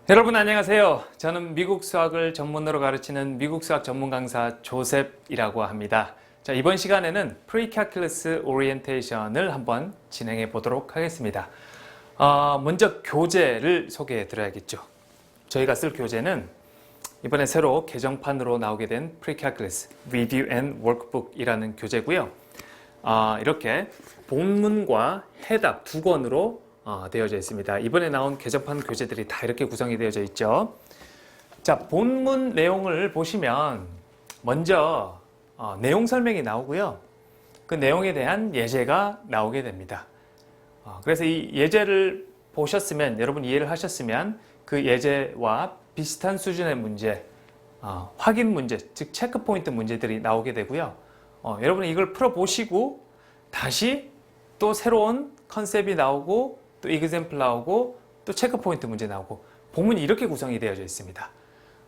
여러분 안녕하세요. 저는 미국 수학을 전문으로 가르치는 미국 수학 전문 강사 조셉이라고 합니다. 자, 이번 시간에는 Pre-Calculus Orientation을 한번 진행해 보도록 하겠습니다. 먼저 교재를 소개해 드려야겠죠. 저희가 쓸 교재는 이번에 새로 개정판으로 나오게 된 Pre-Calculus Review and Workbook이라는 교재고요. 이렇게 본문과 해답 두 권으로 되어져 있습니다. 이번에 나온 개정판 교재들이 다 이렇게 구성이 되어져 있죠. 자, 본문 내용을 보시면 먼저 내용 설명이 나오고요. 그 내용에 대한 예제가 나오게 됩니다. 그래서 이 예제를 보셨으면, 여러분 이해를 하셨으면 그 예제와 비슷한 수준의 문제, 확인 문제, 즉 체크 포인트 문제들이 나오게 되고요. 여러분이 이걸 풀어보시고 다시 또 새로운 컨셉이 나오고 또 example 나오고 또 체크 포인트 문제 나오고, 본문이 이렇게 구성이 되어져 있습니다.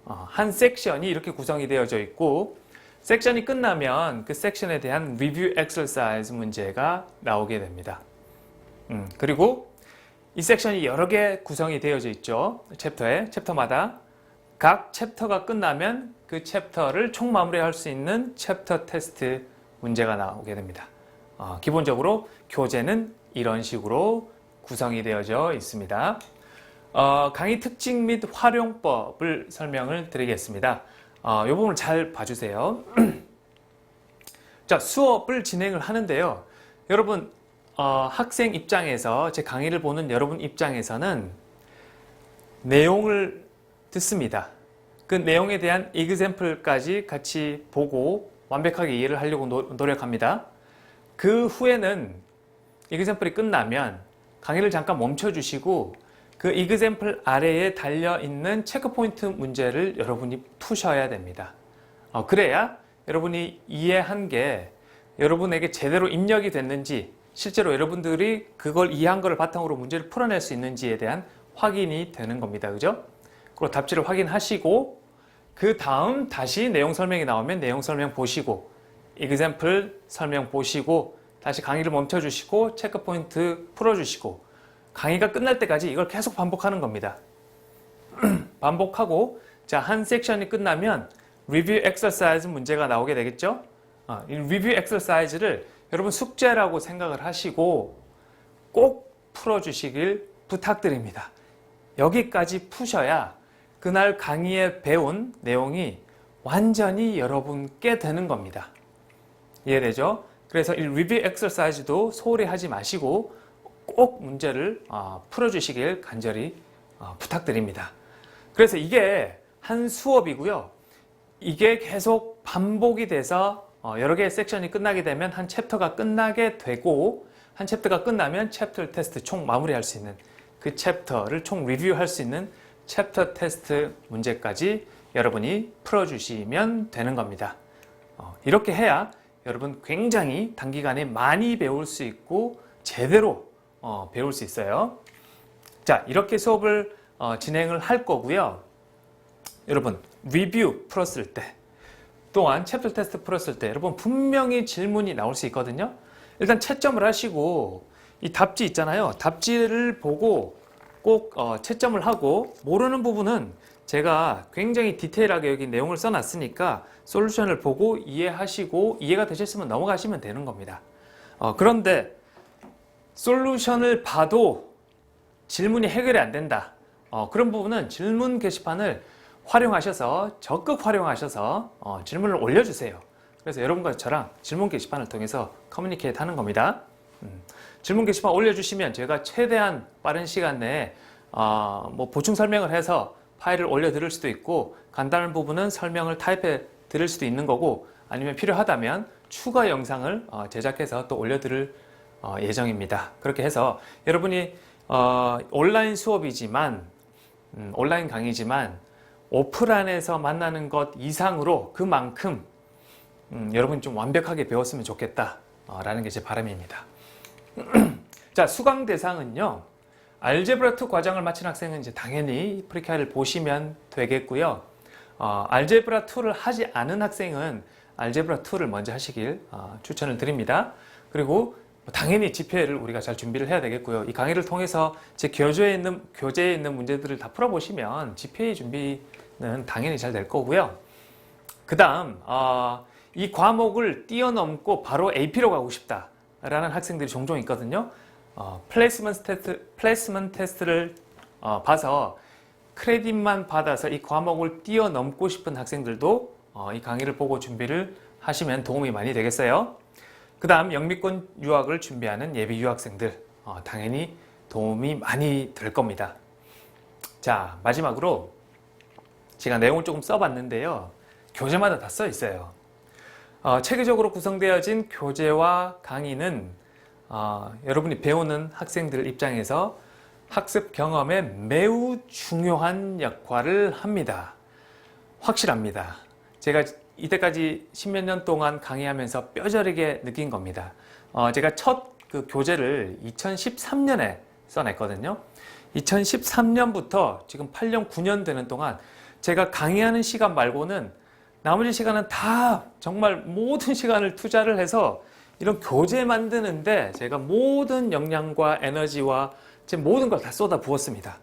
한 섹션이 이렇게 구성이 되어져 있고, 섹션이 끝나면 그 섹션에 대한 리뷰 엑서사이즈 문제가 나오게 됩니다. 그리고 이 섹션이 여러 개 구성이 되어져 있죠. 챕터마다 각 챕터가 끝나면 그 챕터를 총 마무리할 수 있는 챕터 테스트 문제가 나오게 됩니다. 기본적으로 교재는 이런 식으로 구성이 되어져 있습니다. 강의 특징 및 활용법을 설명을 드리겠습니다. 이 부분을 잘 봐주세요. 자, 수업을 진행을 하는데요. 여러분, 학생 입장에서, 제 강의를 보는 여러분 입장에서는 내용을 듣습니다. 그 내용에 대한 example까지 같이 보고 완벽하게 이해를 하려고 노력합니다. 그 후에는 example이 끝나면 강의를 잠깐 멈춰주시고 그 example 아래에 달려있는 체크포인트 문제를 여러분이 푸셔야 됩니다. 그래야 여러분이 이해한 게 여러분에게 제대로 입력이 됐는지, 실제로 여러분들이 그걸 이해한 것을 바탕으로 문제를 풀어낼 수 있는지에 대한 확인이 되는 겁니다. 그죠? 그리고 답지를 확인하시고 그 다음 다시 내용 설명이 나오면 내용 설명 보시고 example 설명 보시고 다시 강의를 멈춰주시고 체크포인트 풀어주시고 강의가 끝날 때까지 이걸 계속 반복하는 겁니다. 반복하고, 자, 한 섹션이 끝나면 리뷰 엑서사이즈 문제가 나오게 되겠죠? 이 리뷰 엑서사이즈를 여러분 숙제라고 생각을 하시고 꼭 풀어주시길 부탁드립니다. 여기까지 푸셔야 그날 강의에 배운 내용이 완전히 여러분께 되는 겁니다. 이해되죠? 그래서 이 리뷰 엑서사이즈도 소홀히 하지 마시고 꼭 문제를 풀어주시길 간절히 부탁드립니다. 그래서 이게 한 수업이고요. 이게 계속 반복이 돼서 여러 개의 섹션이 끝나게 되면 한 챕터가 끝나게 되고, 한 챕터가 끝나면 챕터 테스트 총 마무리할 수 있는, 그 챕터를 총 리뷰할 수 있는 챕터 테스트 문제까지 여러분이 풀어주시면 되는 겁니다. 이렇게 해야 여러분 굉장히 단기간에 많이 배울 수 있고 제대로 배울 수 있어요. 자, 이렇게 수업을 진행을 할 거고요. 여러분 리뷰 풀었을 때 또한 챕터 테스트 풀었을 때 여러분 분명히 질문이 나올 수 있거든요. 일단 채점을 하시고 이 답지 있잖아요. 답지를 보고 꼭 채점을 하고, 모르는 부분은 제가 굉장히 디테일하게 여기 내용을 써놨으니까 솔루션을 보고 이해하시고 이해가 되셨으면 넘어가시면 되는 겁니다. 그런데 솔루션을 봐도 질문이 해결이 안 된다. 그런 부분은 질문 게시판을 활용하셔서, 적극 활용하셔서 질문을 올려주세요. 그래서 여러분과 저랑 질문 게시판을 통해서 커뮤니케이트 하는 겁니다. 질문 게시판 올려주시면 제가 최대한 빠른 시간 내에 보충 설명을 해서 파일을 올려드릴 수도 있고, 간단한 부분은 설명을 타입해 드릴 수도 있는 거고, 아니면 필요하다면 추가 영상을 제작해서 또 올려드릴 예정입니다. 그렇게 해서 여러분이 온라인 수업이지만, 온라인 강의지만 오프라인에서 만나는 것 이상으로 그만큼 여러분이 좀 완벽하게 배웠으면 좋겠다 라는 게 제 바람입니다. 자, 수강 대상은요, 알제브라2 과정을 마친 학생은 이제 당연히 프리칼을 보시면 되겠고요. 알제브라2를 하지 않은 학생은 알제브라2를 먼저 하시길 추천을 드립니다. 그리고 당연히 집회를 우리가 잘 준비를 해야 되겠고요. 이 강의를 통해서 제 교재에 있는 문제들을 다 풀어보시면 집회 준비는 당연히 잘 될 거고요. 그 다음 이 과목을 뛰어넘고 바로 AP로 가고 싶다라는 학생들이 종종 있거든요. 플레이스먼트 테스트를 봐서 크레딧만 받아서 이 과목을 뛰어넘고 싶은 학생들도 이 강의를 보고 준비를 하시면 도움이 많이 되겠어요. 그 다음 영미권 유학을 준비하는 예비 유학생들 당연히 도움이 많이 될 겁니다. 자, 마지막으로 제가 내용을 조금 써봤는데요. 교재마다 다 써 있어요. 체계적으로 구성되어진 교재와 강의는 여러분이 배우는 학생들 입장에서 학습 경험에 매우 중요한 역할을 합니다. 확실합니다. 제가 이때까지 십몇 년 동안 강의하면서 뼈저리게 느낀 겁니다. 제가 첫 그 교재를 2013년에 써냈거든요. 2013년부터 지금 8년, 9년 되는 동안 제가 강의하는 시간 말고는 나머지 시간은 다 정말 모든 시간을 투자를 해서 이런 교재 만드는데 제가 모든 역량과 에너지와 제 모든 걸 다 쏟아 부었습니다.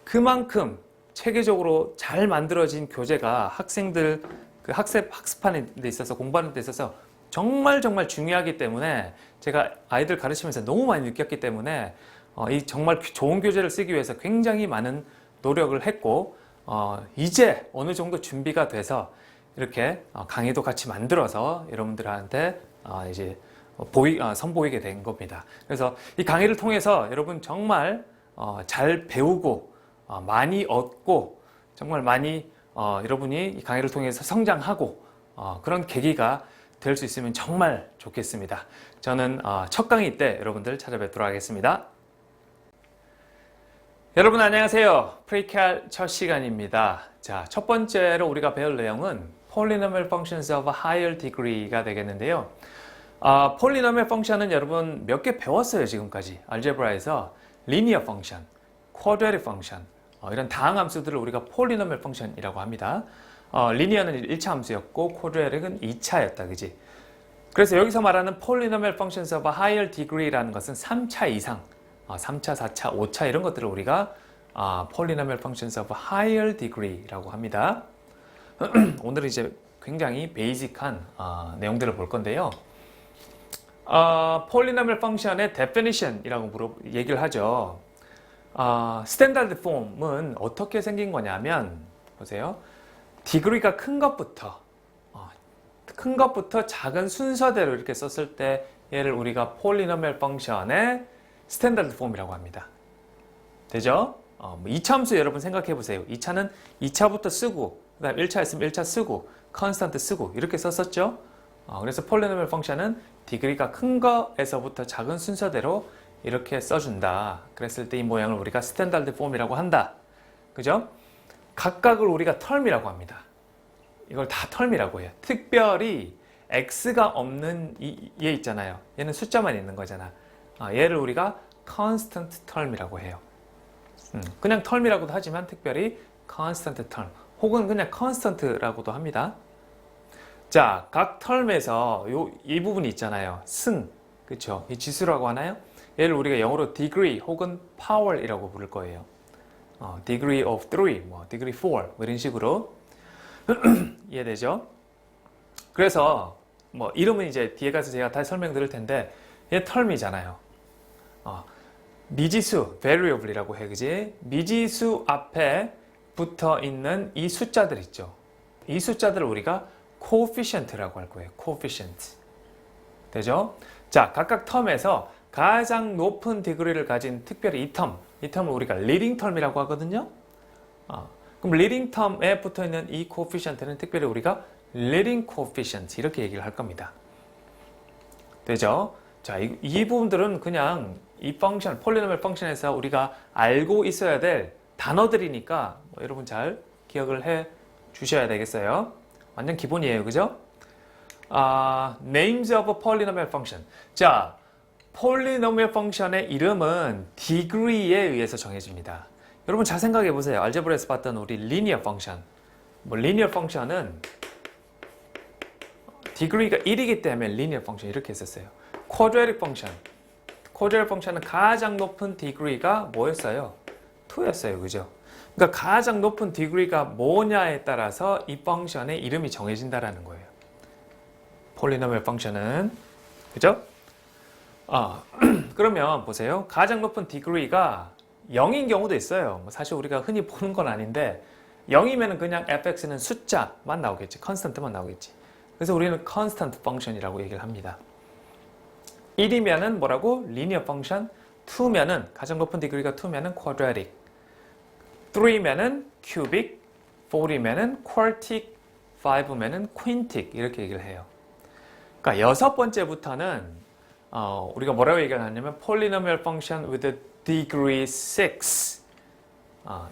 그만큼 체계적으로 잘 만들어진 교재가 학생들 학습하는 데 있어서 공부하는 데 있어서 정말 중요하기 때문에 제가 아이들 가르치면서 너무 많이 느꼈기 때문에 이 정말 좋은 교재를 쓰기 위해서 굉장히 많은 노력을 했고 이제 어느 정도 준비가 돼서 이렇게 강의도 같이 만들어서 여러분들한테 이제 선보이게 된 겁니다. 그래서 이 강의를 통해서 여러분 정말 잘 배우고 많이 얻고 정말 많이 여러분이 이 강의를 통해서 성장하고 그런 계기가 될 수 있으면 정말 좋겠습니다. 저는 첫 강의 때 여러분들 찾아뵙도록 하겠습니다. 여러분 안녕하세요. 프리칼 첫 시간입니다. 자, 첫 번째로 우리가 배울 내용은 Polynomial Functions of Higher Degree가 되겠는데요. 폴리노미얼 펑션은 여러분 몇 개 배웠어요. 지금까지 알제브라에서 리니어 펑션, 쿼드래틱 펑션 이런 다항함수들을 우리가 폴리노미얼 펑션이라고 합니다. 리니어는 1차 함수였고 쿼드래틱은 2차였다. 그지? 그래서 여기서 말하는 폴리노미얼 펑션스 오브 하이어 디그리라는 것은 3차 이상 3차, 4차, 5차 이런 것들을 우리가 폴리노미얼 펑션스 오브 하이어 디그리라고 합니다. 오늘은 이제 굉장히 베이직한 내용들을 볼 건데요. 폴리노미얼 펑션의 definition이라고 얘기를 하죠. 스탠다드 폼은 어떻게 생긴 거냐면 보세요. 디그리가 큰 것부터 작은 순서대로 이렇게 썼을 때 얘를 우리가 폴리노미얼 펑션의 스탠다드 폼이라고 합니다. 되죠? 2차 함수 여러분 생각해 보세요. 2차는 2차부터 쓰고 그 다음 1차 있으면 1차 쓰고 컨스턴트 쓰고 이렇게 썼었죠. 그래서 폴리노미얼 펑션은 디그리가 큰 거에서부터 작은 순서대로 이렇게 써준다. 그랬을 때 이 모양을 우리가 스탠다드 폼이라고 한다. 그죠? 각각을 우리가 텀이라고 합니다. 이걸 다 텀이라고 해요. 특별히 x가 없는 얘 있잖아요. 얘는 숫자만 있는 거잖아. 얘를 우리가 constant term이라고 해요. 그냥 텀이라고도 하지만 특별히 constant term 혹은 그냥 constant라고도 합니다. 자, 각 텀에서 이 부분이 있잖아요. 승, 그렇죠? 이 지수라고 하나요? 얘를 우리가 영어로 degree 혹은 power이라고 부를 거예요. degree of 3, degree 4 이런 식으로 이해되죠? 그래서 이름은 이제 뒤에 가서 제가 다시 설명드릴 텐데 얘 텀이잖아요. 미지수 variable이라고 해, 그지? 미지수 앞에 붙어 있는 이 숫자들 있죠. 이 숫자들을 우리가 coefficient라고 할 거예요. coefficient. 되죠? 자, 각각 텀에서 가장 높은 디그리를 가진 특별히 이 텀을 우리가 leading term이라고 하거든요. 그럼 leading term에 붙어 있는 이 coefficient는 특별히 우리가 leading coefficient 이렇게 얘기를 할 겁니다. 되죠? 자, 이 부분들은 그냥 이 펑션, 폴리노미얼 펑션에서 우리가 알고 있어야 될 단어들이니까 여러분 잘 기억을 해 주셔야 되겠어요. 완전 기본이에요. 그죠? Names of a polynomial function. 자, 폴리노미얼 펑션의 이름은 degree에 의해서 정해집니다. 여러분 잘 생각해 보세요. 알제브라에서 봤던 우리 리니어 펑션. 리니어 펑션은 degree가 1이기 때문에 리니어 펑션 이렇게 했었어요. 쿼드래틱 펑션. 쿼드라틱 펑션은 가장 높은 degree가 뭐였어요? 2였어요. 그죠? 그러니까 가장 높은 degree가 뭐냐에 따라서 이 펑션의 이름이 정해진다라는 거예요. 폴리노미얼 펑션은. 그죠? 그러면 보세요. 가장 높은 degree가 0인 경우도 있어요. 뭐 사실 우리가 흔히 보는 건 아닌데 0이면 그냥 fx는 숫자만 나오겠지. 컨스턴트만 나오겠지. 그래서 우리는 컨스턴트 펑션이라고 얘기를 합니다. 1이면은 뭐라고? 리니어 펑션. 2면은 가장 높은 degree가 2면은 쿼드라틱. 3면은 큐빅. 4이면은 쿼르틱. 5면은 퀸틱. 이렇게 얘기를 해요. 그러니까 6번째부터는 우리가 뭐라고 얘기를 하냐면 polynomial function with degree 6.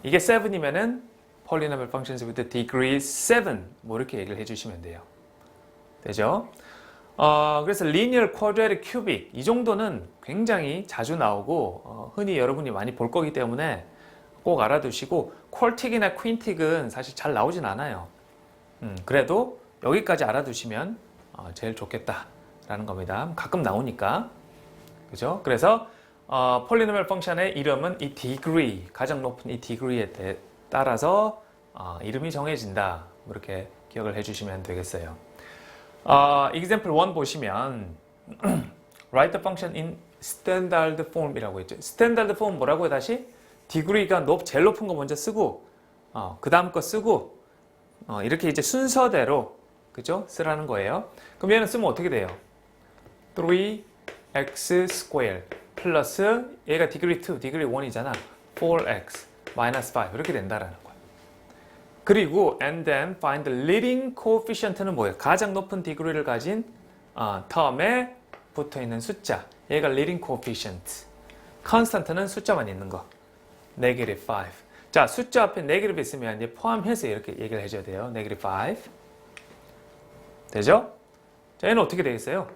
이게 7이면은 polynomial functions with degree 7. 뭐 이렇게 얘기를 해주시면 돼요. 되죠? 그래서 linear, quadratic, cubic 이 정도는 굉장히 자주 나오고 흔히 여러분이 많이 볼 거기 때문에 꼭 알아두시고 쿼르틱이나 퀸틱은 사실 잘 나오진 않아요. 그래도 여기까지 알아두시면 제일 좋겠다라는 겁니다. 가끔 나오니까. 그죠? 그래서 폴리노미얼 펑션의 이름은 이 degree, 가장 높은 이 degree에 따라서 이름이 정해진다. 이렇게 기억을 해주시면 되겠어요. example 1 보시면 write the function in standard form이라고 했죠. standard form 뭐라고요? 다시 degree가 제일 높은 거 먼저 쓰고 그 다음 거 쓰고 이렇게 이제 순서대로 그죠? 쓰라는 거예요. 그럼 얘는 쓰면 어떻게 돼요? 3x square 플러스 얘가 degree 2, degree 1이잖아. 4x minus 5 이렇게 된다라는 거예요. 그리고 and then find the leading coefficient는 뭐예요? 가장 높은 degree를 가진 term에 붙어있는 숫자. 얘가 leading coefficient. constant는 숫자만 있는 거. negative 5. 자, 숫자 앞에 negative 있으면 이제 포함해서 이렇게 얘기를 해줘야 돼요. negative 5. 되죠? 자, 얘는 어떻게 되겠어요?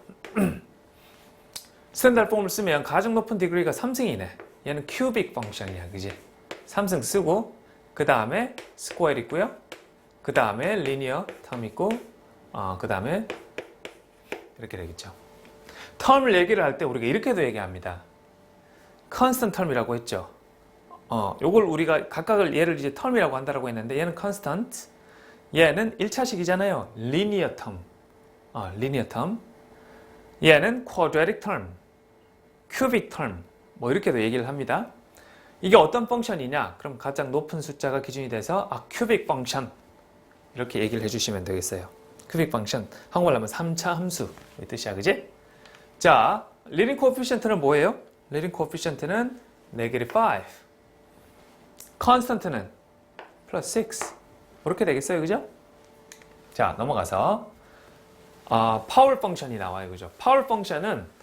스탠다드 폼을 쓰면 가장 높은 degree가 3승이네. 얘는 cubic 펑션이야. 그지? 3승 쓰고 그 다음에 스퀘어 있고요. 그 다음에 리니어 텀 있고 그 다음에 이렇게 되겠죠. 텀을 얘기를 할 때 우리가 이렇게도 얘기합니다. constant term이라고 했죠. 요걸 우리가 각각을 얘를 이제 텀이라고 한다라고 했는데 얘는 constant, 얘는 1차식이잖아요. linear term. linear term. 얘는 quadratic term, cubic term. 뭐 이렇게도 얘기를 합니다. 이게 어떤 펑션이냐? 그럼 가장 높은 숫자가 기준이 돼서 cubic 펑션 이렇게 얘기를 해주시면 되겠어요. cubic 펑션 한국말로 하면 3차 함수 이 뜻이야, 그지? 자, leading coefficient는 뭐예요? leading coefficient는 negative 5, constant는 plus 6 이렇게 되겠어요, 그죠? 자, 넘어가서 파월 펑션이 나와요, 그죠? 파월 펑션은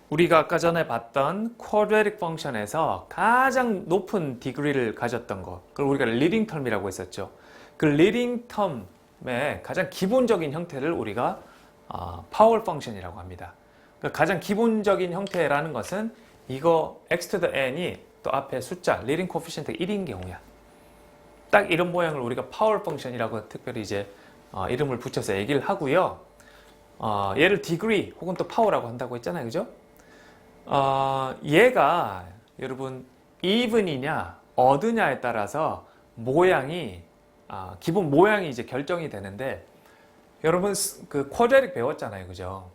우리가 아까 전에 봤던 quadratic 펑션에서 가장 높은 degree를 가졌던 거, 그걸 우리가 leading term이라고 했었죠. 그 leading term의 가장 기본적인 형태를 우리가 파월 펑션이라고 합니다. 그러니까 가장 기본적인 형태라는 것은 이거 x to the n이 또 앞에 숫자 leading coefficient가 1인 경우야. 딱 이런 모양을 우리가 파월 펑션이라고 특별히 이제 이름을 붙여서 얘기를 하고요. 얘를 degree 혹은 또 파워라고 한다고 했잖아요, 그죠? 얘가 여러분 even이냐 odd냐에 따라서 모양이 기본 모양이 이제 결정이 되는데 여러분 그 quadratic 배웠잖아요, 그죠?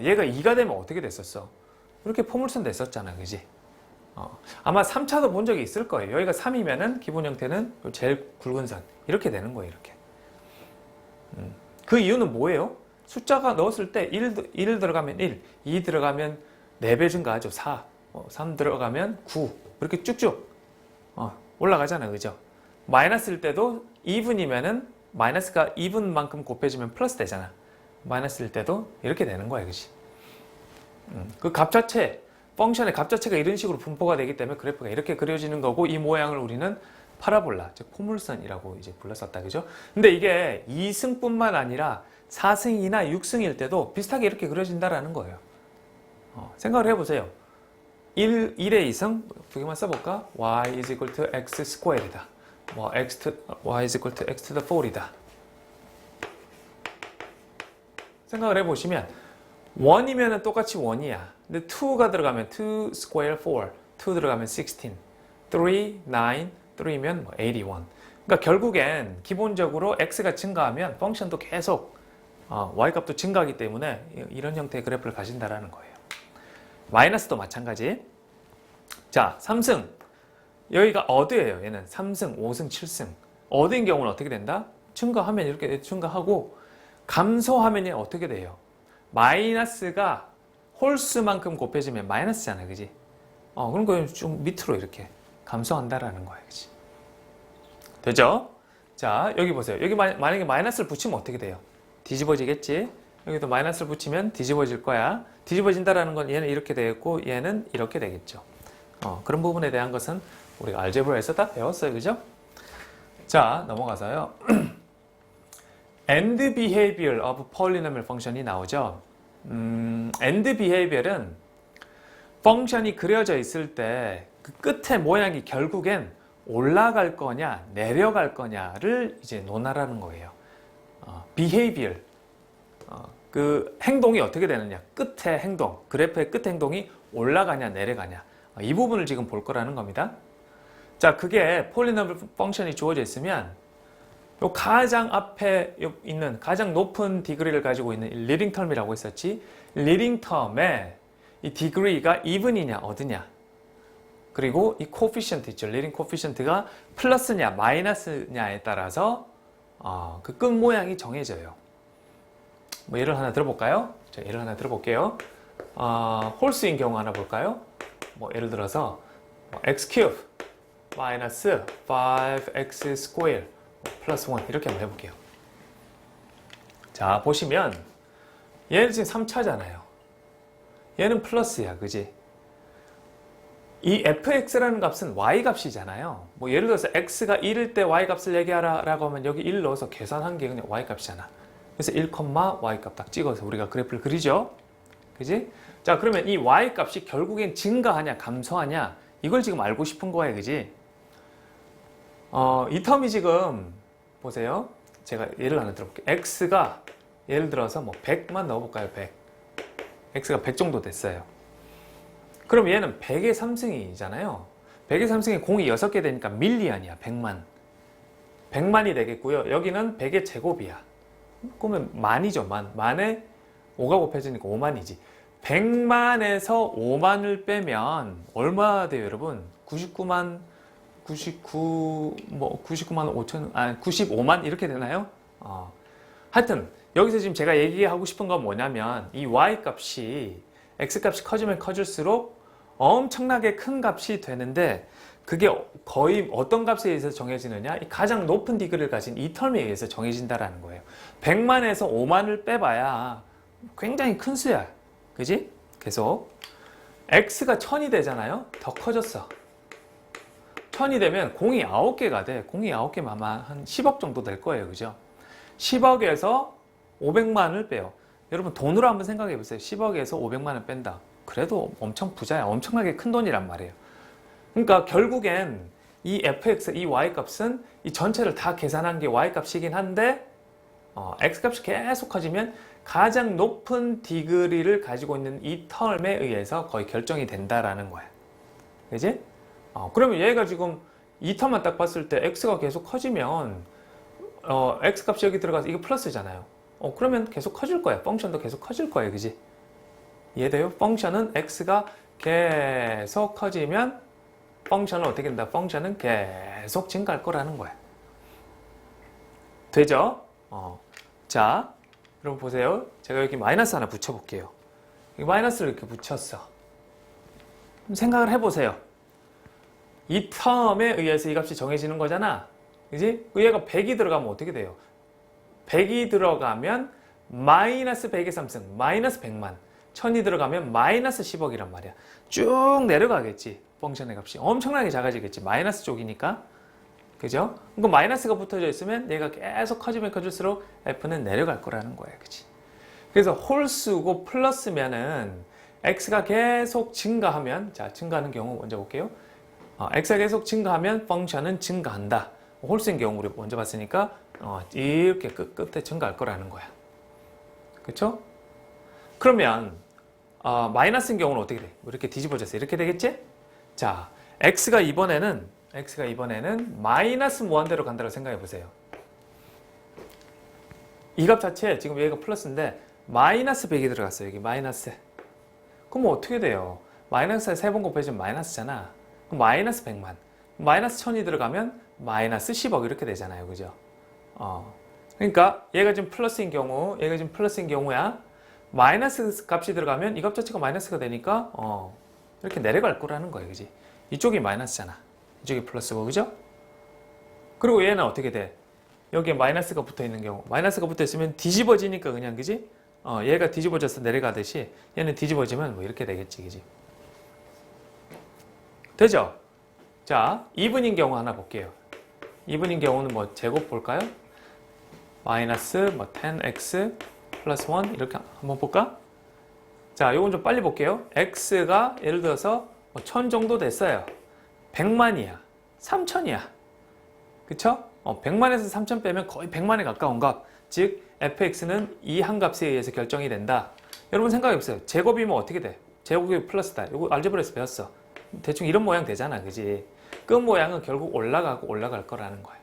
얘가 2가 되면 어떻게 됐었어? 이렇게 포물선 됐었잖아, 그지? 아마 3차도 본 적이 있을 거예요. 여기가 3이면은 기본 형태는 제일 굵은 선 이렇게 되는 거예요, 이렇게. 그 이유는 뭐예요? 숫자가 넣었을 때 1 들어가면 1, 2 들어가면 4배 증가하죠. 4, 3 들어가면 9 이렇게 쭉쭉 올라가잖아요, 그죠? 마이너스일 때도 even이면은 마이너스가 even만큼 곱해지면 플러스 되잖아. 마이너스일 때도 이렇게 되는 거야, 그지? 그 값 자체, 펑션의 값 자체가 이런 식으로 분포가 되기 때문에 그래프가 이렇게 그려지는 거고 이 모양을 우리는 파라볼라, 즉 포물선이라고 이제 불렀었다, 그죠? 근데 이게 2승뿐만 아니라 4승이나 6승일 때도 비슷하게 이렇게 그려진다라는 거예요. 생각을 해보세요. 1의 2승 두 개만 써볼까? y is equal to x square이다. 뭐 y is equal to x to the 4이다. 생각을 해보시면 1이면 똑같이 1이야. 근데 2가 들어가면 2 square 4, 2 들어가면 16, 3, 9, 3면 뭐 81. 그러니까 결국엔 기본적으로 x가 증가하면 펑션도 계속 y값도 증가하기 때문에 이런 형태의 그래프를 가진다라는 거예요. 마이너스도 마찬가지. 자, 3승. 여기가 어드예요. 얘는 3승, 5승, 7승. 어드인 경우는 어떻게 된다? 증가하면 이렇게 증가하고 감소하면 어떻게 돼요? 마이너스가 홀수만큼 곱해지면 마이너스잖아요. 그지? 그런 거 좀 밑으로 이렇게 감소한다라는 거예요. 그지? 되죠? 자, 여기 보세요. 여기 만약에 마이너스를 붙이면 어떻게 돼요? 뒤집어지겠지? 여기도 마이너스를 붙이면 뒤집어질 거야. 뒤집어진다라는 건 얘는 이렇게 되겠고 얘는 이렇게 되겠죠. 그런 부분에 대한 것은 우리가 알제브라에서 다 배웠어요. 그죠? 자, 넘어가서요. end behavior of polynomial function이 나오죠. end behavior은 펑션이 그려져 있을 때 그 끝에 모양이 결국엔 올라갈 거냐 내려갈 거냐를 이제 논하라는 거예요. behavior 그 행동이 어떻게 되느냐, 끝의 행동, 그래프의 끝 행동이 올라가냐 내려가냐, 이 부분을 지금 볼 거라는 겁니다. 자, 그게 폴리노미얼 펑션이 주어져 있으면 요 가장 앞에 있는 가장 높은 디그리를 가지고 있는 리딩 텀이라고 했었지. 리딩 텀에 이 디그리가 이븐이냐 어드냐, 그리고 이 코피션트 있죠. 리딩 코피션트가 플러스냐 마이너스냐에 따라서 그 끝 모양이 정해져요. 뭐 예를 하나 들어볼까요? 자, 예를 하나 들어볼게요. 홀수인 경우 하나 볼까요? 뭐 예를 들어서 x 큐브 마이너스 5x 스퀘어 플러스 1 이렇게 한번 해볼게요. 자, 보시면 얘는 지금 3차잖아요. 얘는 플러스야, 그지? 이 fx라는 값은 y값이잖아요. 뭐 예를 들어서 x가 1일 때 y값을 얘기하라 라고 하면 여기 1 넣어서 계산한 게 그냥 y값이잖아. 그래서 1, y값 딱 찍어서 우리가 그래프를 그리죠. 그지? 자, 그러면 이 y값이 결국엔 증가하냐 감소하냐 이걸 지금 알고 싶은 거예요. 그지? 이 텀이 지금 보세요. 제가 예를 하나 들어볼게요. x가 예를 들어서 뭐 100만 넣어볼까요? 100. x가 100 정도 됐어요. 그럼 얘는 100의 3승이잖아요. 100의 3승이 공이 6개 되니까 밀리언이야. 100만. 100만이 되겠고요. 여기는 100의 제곱이야. 그러면 만이죠. 만에 5가 곱해지니까 5만이지. 100만에서 5만을 빼면 얼마 돼요, 여러분? 99만 95만 이렇게 되나요? 하여튼 여기서 지금 제가 얘기하고 싶은 건 뭐냐면 이 y값이 x값이 커지면 커질수록 엄청나게 큰 값이 되는데 그게 거의 어떤 값에 의해서 정해지느냐? 이 가장 높은 디그리를 가진 이 텀에 의해서 정해진다라는 거예요. 100만에서 5만을 빼봐야 굉장히 큰 수야. 그지? 계속 x가 1000이 되잖아요. 더 커졌어. 1000이 되면 공이 9개가 돼. 공이 9개면 아마 한 10억 정도 될 거예요. 그죠? 10억에서 500만을 빼요. 여러분 돈으로 한번 생각해 보세요. 10억에서 500만을 뺀다. 그래도 엄청 부자야. 엄청나게 큰 돈이란 말이에요. 그러니까 결국엔 이 fx, 이 y값은 이 전체를 다 계산한 게 y값이긴 한데 x값이 계속 커지면 가장 높은 디그리를 가지고 있는 이 텀에 의해서 거의 결정이 된다라는 거야. 그지? 그러면 얘가 지금 이 텀만 딱 봤을 때 x가 계속 커지면 x값이 여기 들어가서 이거 플러스잖아요. 그러면 계속 커질 거야. 펑션도 계속 커질 거예요. 그지? 이해돼요? 펑션은 x가 계속 커지면 펑션은 어떻게 된다? 펑션은 계속 증가할 거라는 거야. 되죠? 자, 여러분 보세요. 제가 여기 마이너스 하나 붙여볼게요. 이 마이너스를 이렇게 붙였어. 생각을 해보세요. 이 텀에 의해서 이 값이 정해지는 거잖아. 그지? 얘가 100이 들어가면 어떻게 돼요? 100이 들어가면 마이너스 100의 3승, 마이너스 100만. 1000이 들어가면 마이너스 10억이란 말이야. 쭉 내려가겠지. 펑션의 값이 엄청나게 작아지겠지. 마이너스 쪽이니까. 그죠? 그럼 마이너스가 붙어져 있으면 얘가 계속 커지면 커질수록 f는 내려갈 거라는 거예요. 그치? 그래서 홀수고 플러스면은 x가 계속 증가하면, 자, 증가하는 경우 먼저 볼게요. x가 계속 증가하면 펑션은 증가한다. 홀수인 경우 우리 먼저 봤으니까 이렇게 끝에 증가할 거라는 거야. 그쵸? 그러면 마이너스인 경우는 어떻게 돼? 이렇게 뒤집어져서 이렇게 되겠지? 자, x가 이번에는 마이너스 무한대로 간다고 생각해 보세요. 이 값 자체에 지금 여기가 플러스인데 마이너스 100이 들어갔어요. 여기 마이너스. 그럼 어떻게 돼요? 마이너스에 3번 곱해주면 마이너스잖아. 그럼 마이너스 100만. 마이너스 1000이 들어가면 마이너스 10억 이렇게 되잖아요. 그죠? 그러니까 얘가 지금 플러스인 경우야. 마이너스 값이 들어가면 이 값 자체가 마이너스가 되니까 이렇게 내려갈 거라는 거예요. 그지? 이쪽이 마이너스잖아. 이쪽이 플러스고, 그죠? 그리고 얘는 어떻게 돼? 여기에 마이너스가 붙어 있는 경우, 마이너스가 붙어 있으면 뒤집어지니까 그냥, 그지? 얘가 뒤집어져서 내려가듯이 얘는 뒤집어지면 뭐 이렇게 되겠지, 그지? 되죠? 자, 이분인 경우 하나 볼게요. 이분인 경우는 뭐 제곱 볼까요? 마이너스 뭐 10x 플러스 1 이렇게 한번 볼까? 자, 요건 좀 빨리 볼게요. x가 예를 들어서 뭐 1000 정도 됐어요. 100만이야. 3000이야. 그쵸? 100만에서 3000 빼면 거의 100만에 가까운 값. 즉, fx는 이 한 값에 의해서 결정이 된다. 여러분 생각해보세요. 제곱이면 어떻게 돼? 제곱이 플러스다. 이거 알제브라에서 배웠어. 대충 이런 모양 되잖아. 그지? 그 모양은 결국 올라가고 올라갈 거라는 거예요.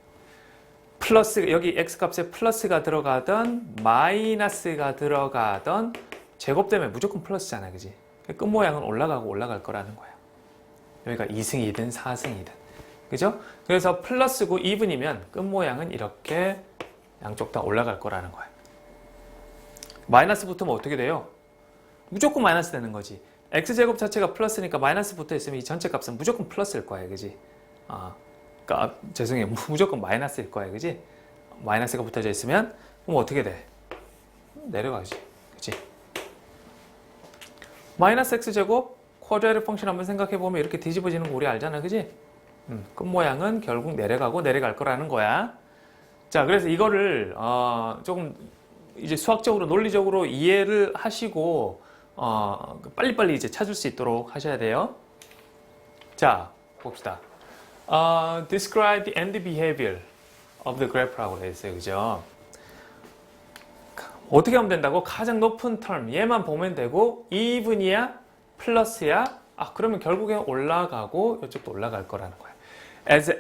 플러스, 여기 x값에 플러스가 들어가던 마이너스가 들어가던 제곱되면 무조건 플러스잖아. 그지? 끝 모양은 올라가고 올라갈 거라는 거야. 여기가 2승이든 4승이든. 그죠? 그래서 플러스고 이분이면 끝 모양은 이렇게 양쪽 다 올라갈 거라는 거야. 마이너스 붙으면 어떻게 돼요? 무조건 마이너스 되는 거지. x제곱 자체가 플러스니까 마이너스 붙어 있으면 이 전체 값은 무조건 플러스일 거야. 그지? 그러니까 죄송해요. 무조건 마이너스일 거야. 그지? 마이너스가 붙어져 있으면 그럼 어떻게 돼? 내려가지. 그지? 마이너스 x제곱 쿼드라틱 펑션 한번 생각해 보면 이렇게 뒤집어지는 거 우리 알잖아. 그지? 끝 모양은 결국 내려가고 내려갈 거라는 거야. 자, 그래서 이거를 조금 이제 수학적으로 논리적으로 이해를 하시고 빨리빨리 이제 찾을 수 있도록 하셔야 돼요. 자, 봅시다. Describe the end behavior of the graph라고 되어 있어요. 그죠? 어떻게 하면 된다고? 가장 높은 term 얘만 보면 되고 even이야? 플러스야? 그러면 결국엔 올라가고 이쪽도 올라갈 거라는 거야. as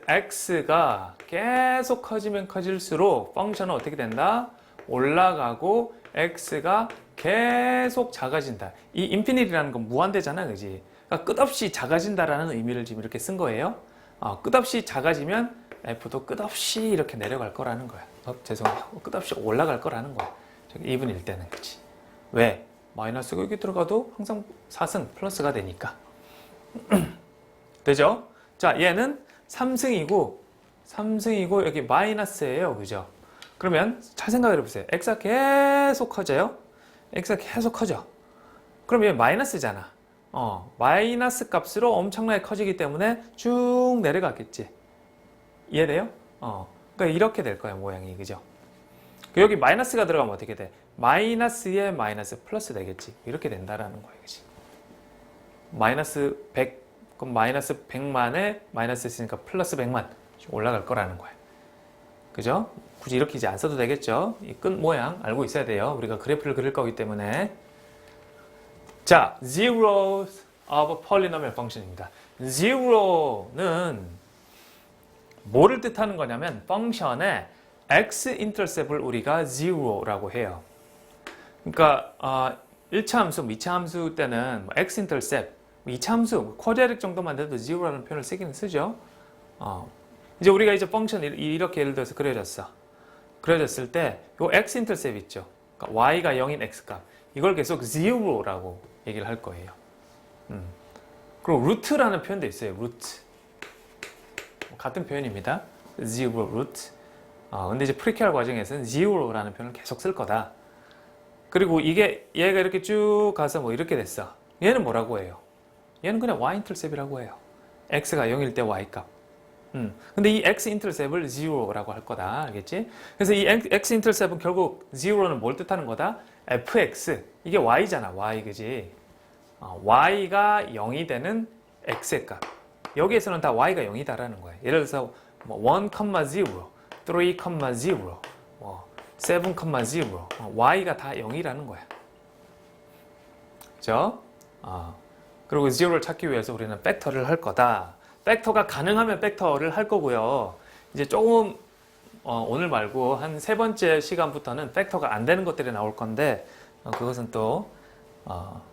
x가 계속 커지면 커질수록 펑션은 어떻게 된다? 올라가고 x가 계속 작아진다. 이 인피니티라는 건 무한대잖아. 그지? 그러니까 끝없이 작아진다라는 의미를 지금 이렇게 쓴 거예요. 끝없이 작아지면 f도 끝없이 이렇게 내려갈 거라는 거야. 죄송해요. 끝없이 올라갈 거라는 거야. 2분일 때는. 그치? 왜? 마이너스가 여기 들어가도 항상 4승 플러스가 되니까. 되죠? 자, 얘는 3승이고 여기 마이너스예요. 그죠? 그러면 잘 생각해 보세요. x가 계속 커져요. x가 계속 커져. 그럼 얘 마이너스잖아. 마이너스 값으로 엄청나게 커지기 때문에 쭉 내려갔겠지. 이해돼요? 그러니까 이렇게 될 거야, 모양이. 그죠? 여기 마이너스가 들어가면 어떻게 돼? 마이너스에 마이너스 플러스 되겠지. 이렇게 된다라는 거예요. 그치? 마이너스 100, 그럼 마이너스 100만에 마이너스 있으니까 플러스 100만 올라갈 거라는 거예요. 그죠? 굳이 이렇게 이제 안 써도 되겠죠? 이 끝 모양 알고 있어야 돼요. 우리가 그래프를 그릴 거기 때문에. 자, zeros of polynomial function입니다. zero는 뭐를 뜻하는 거냐면 펑션의 x-인터셉을 우리가 zero라고 해요. 그러니까 1차 함수, 2차 함수 때는 x-인터셉, 2차 함수, 쿼드라틱 정도만 돼도 zero라는 표현을 쓰기는 쓰죠. 이제 우리가 이제 펑션 이렇게 예를 들어서 그려졌을 때 요 x-인터셉 있죠. 그러니까 y가 0인 x값. 이걸 계속 zero라고 얘기를 할 거예요. 그리고 루트라는 표현도 있어요. 루트. 같은 표현입니다. zero root. 근데 이제 프리케어 과정에서는 zero라는 표현을 계속 쓸 거다. 그리고 얘가 이렇게 쭉 가서 뭐 이렇게 됐어. 얘는 뭐라고 해요? 얘는 그냥 y-인터셉이라고 해요. x가 0일 때 y값. 근데 이 x-인터셉을 zero라고 할 거다. 알겠지? 그래서 이 x-인터셉은 결국 zero는 뭘 뜻하는 거다? fx. 이게 y잖아. y. 그지? y가 0이 되는 x의 값. 여기에서는 다 y가 0이다라는 거예요. 예를 들어서 뭐 1, 0, 3, 0, 7, 0, y가 다 0이라는 거야. 그죠? 그리고 zero를 찾기 위해서 우리는 팩터를 할 거다. 팩터가 가능하면 팩터를 할 거고요. 이제 조금 오늘 말고 한 세 번째 시간부터는 팩터가 안 되는 것들이 나올 건데 그것은 또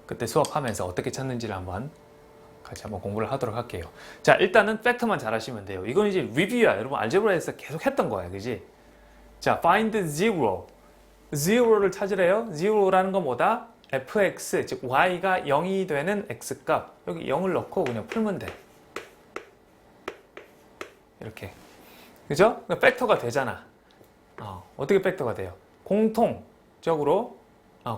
그때 수업하면서 어떻게 찾는지를 같이 한번 공부를 하도록 할게요. 자, 일단은 팩터만 잘 하시면 돼요. 이건 이제 리뷰야. 여러분 알제브라에서 계속 했던 거야. 그지? 자, find zero. zero를 찾으래요. zero라는 건 뭐다? fx, 즉 y가 0이 되는 x값. 여기 0을 넣고 그냥 풀면 돼. 이렇게. 그죠? 팩터가 되잖아. 어떻게 팩터가 돼요? 공통적으로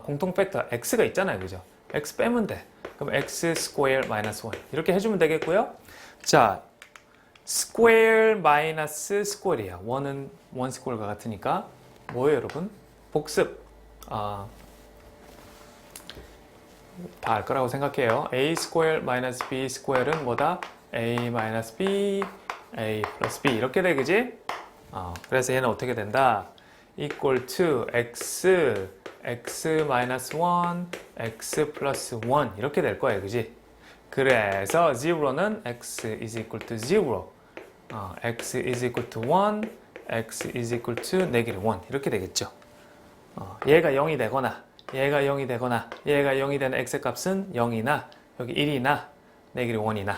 공통 팩터 x가 있잖아요. 그죠? x 빼면 돼. 그럼 x square minus 1 이렇게 해주면 되겠고요. 자, square minus square이야. 1은 1 square가 같으니까 뭐예요, 여러분? 복습. 다 알 거라고 생각해요. a square minus b square는 뭐다? a minus b, a plus b 이렇게 돼, 그지? 그래서 얘는 어떻게 된다? equal to x, x minus 1, x plus 1 이렇게 될 거예요, 그지? 그래서 zero는 x is equal to 0, x is equal to 1, x is equal to negative 1 이렇게 되겠죠. 얘가 0이 되거나 얘가 0이 되거나 얘가 0이 되는 x값은 0이나 여기 1이나 네기티브 1이나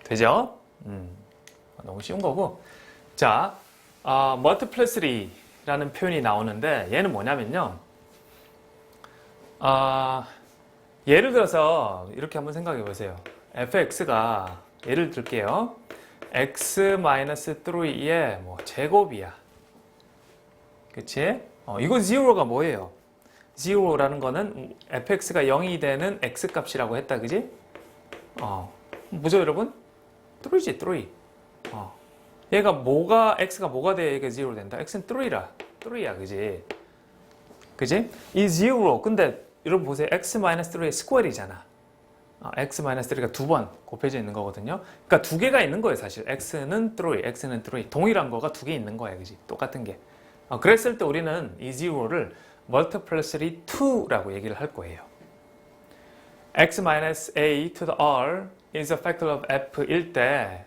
되죠? 너무 쉬운 거고. 자, multiplicity라는 표현이 나오는데 얘는 뭐냐면요. 예를 들어서 이렇게 한번 생각해 보세요. fx가 예를 들게요. x-3의 뭐 제곱이야. 그치? 이거 zero가 뭐예요? zero라는 거는 fx가 0이 되는 x값이라고 했다. 그지? 뭐죠, 여러분? 3지, 3. 얘가 x가 뭐가 돼야 얘가 0 된다? x는 3야, 그지? 그지? 이 0, 근데 여러분 보세요. x-3의 스퀘어이잖아. x-3가 두 번 곱해져 있는 거거든요. 그러니까 두 개가 있는 거예요, 사실. x는 3. 동일한 거가 두 개 있는 거야, 그지? 똑같은 게. 그랬을 때 우리는 이 0를 multiplicity 2라고 얘기를 할 거예요. x-a to the r is a factor of f일 때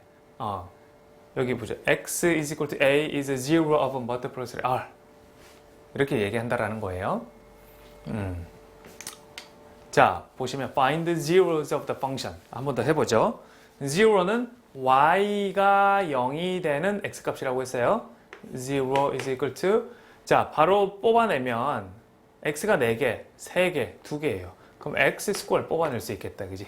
여기 보죠. x is equal to a is a zero of multiplicity r 이렇게 얘기한다라는 거예요. 자, 보시면 find the zeros of the function 한 번 더 해보죠. zero는 y가 0이 되는 x값이라고 했어요. zero is equal to 자, 바로 뽑아내면 x가 4개, 3개, 2개예요. 그럼 x 스퀘어 뽑아낼 수 있겠다, 그지?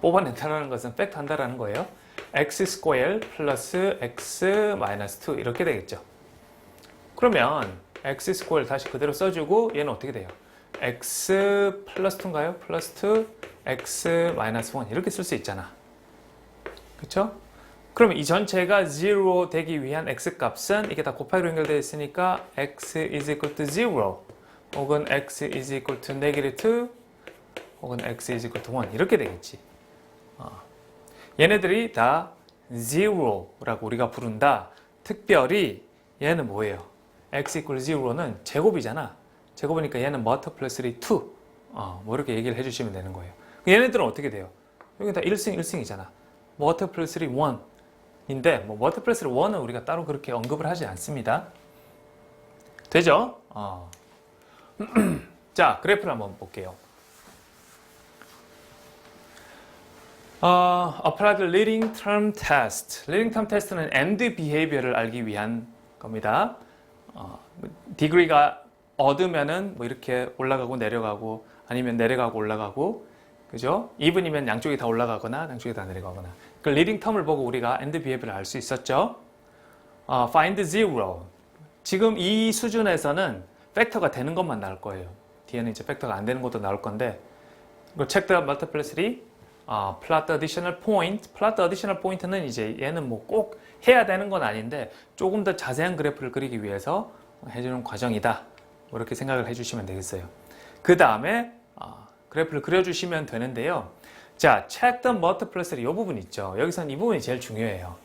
뽑아낸다는 것은 팩터 한다라는 거예요. x 스퀘어 플러스 x 마이너스 2 이렇게 되겠죠. 그러면 x 스퀘어 다시 그대로 써주고 얘는 어떻게 돼요? x 플러스 2인가요? 플러스 2 x 마이너스 1 이렇게 쓸 수 있잖아. 그쵸? 그러면 이 전체가 0 되기 위한 x값은 이게 다 곱하기로 연결되어 있으니까 x is equal to 0 혹은 x is equal to negative 2 혹은 x is equal to 1 이렇게 되겠지. 얘네들이 다 0라고 우리가 부른다. 특별히 얘는 뭐예요? x equal 0는 제곱이잖아. 제곱이니까 얘는 multiplicity 2 뭐 이렇게 얘기를 해주시면 되는 거예요. 얘네들은 어떻게 돼요? 여기 다 1승 1승이잖아. multiplicity 1 인데 뭐 multiplicity 1은 우리가 따로 그렇게 언급을 하지 않습니다. 되죠? 자, 그래프를 한번 볼게요. Applied Leading Term Test. Leading Term Test는 end behavior를 알기 위한 겁니다. 디그리가 얻으면은 뭐 이렇게 올라가고 내려가고 아니면 내려가고 올라가고 그죠? even이면 양쪽이 다 올라가거나 양쪽이 다 내려가거나 그 리딩 텀을 보고 우리가 end behavior를 알 수 있었죠. find zero. 지금 이 수준에서는 팩터가 되는 것만 나올 거예요. 뒤에는 이제 팩터가 안 되는 것도 나올 건데 check the multiplicity, plot the additional point. plot the additional point는 이제 얘는 뭐 꼭 해야 되는 건 아닌데 조금 더 자세한 그래프를 그리기 위해서 해주는 과정이다. 뭐 이렇게 생각을 해주시면 되겠어요. 그 다음에 그래프를 그려주시면 되는데요. 자, check the multiplicity 이 부분 있죠. 여기서는 이 부분이 제일 중요해요.